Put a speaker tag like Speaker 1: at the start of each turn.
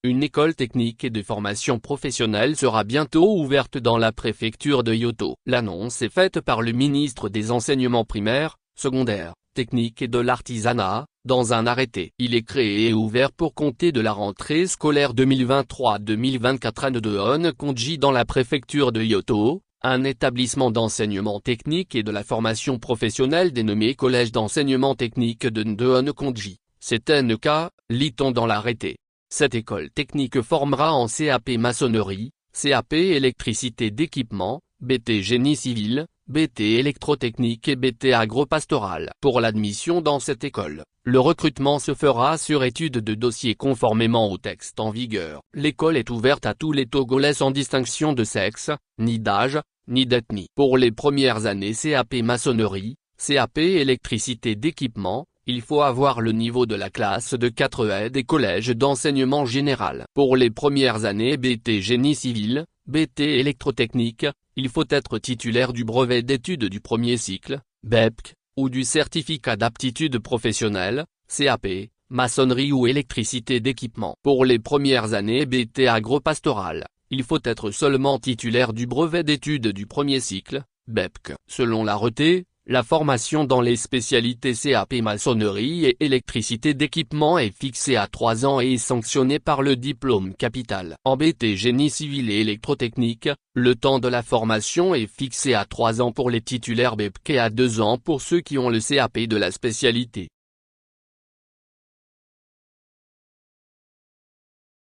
Speaker 1: Une école technique et de formation professionnelle sera bientôt ouverte dans la préfecture de Yoto. L'annonce est faite par le ministre des Enseignements primaires, secondaires, techniques et de l'artisanat, dans un arrêté. Il est créé et ouvert pour compter de la rentrée scolaire 2023-2024 à Ndohon Konji dans la préfecture de Yoto, un établissement d'enseignement technique et de la formation professionnelle dénommé Collège d'enseignement technique de Ndohon Konji. C'est NK, lit-on dans l'arrêté. Cette école technique formera en CAP maçonnerie, CAP électricité d'équipement, BT génie civil, BT électrotechnique et BT agropastoral. Pour l'admission dans cette école, le recrutement se fera sur étude de dossier conformément au texte en vigueur. L'école est ouverte à tous les Togolais sans distinction de sexe, ni d'âge, ni d'ethnie. Pour les premières années CAP maçonnerie, CAP électricité d'équipement, il faut avoir le niveau de la classe de 4E des collèges d'enseignement général. Pour les premières années BT génie civil, BT électrotechnique, il faut être titulaire du brevet d'études du premier cycle, BEPC, ou du certificat d'aptitude professionnelle, CAP, maçonnerie ou électricité d'équipement. Pour les premières années BT agropastoral, il faut être seulement titulaire du brevet d'études du premier cycle, BEPC. Selon l'arrêté, la formation dans les spécialités CAP maçonnerie et électricité d'équipement est fixée à 3 ans et est sanctionnée par le diplôme capital. En BT génie civil et électrotechnique, le temps de la formation est fixé à 3 ans pour les titulaires BEPC et à 2 ans pour ceux qui ont le CAP de la spécialité.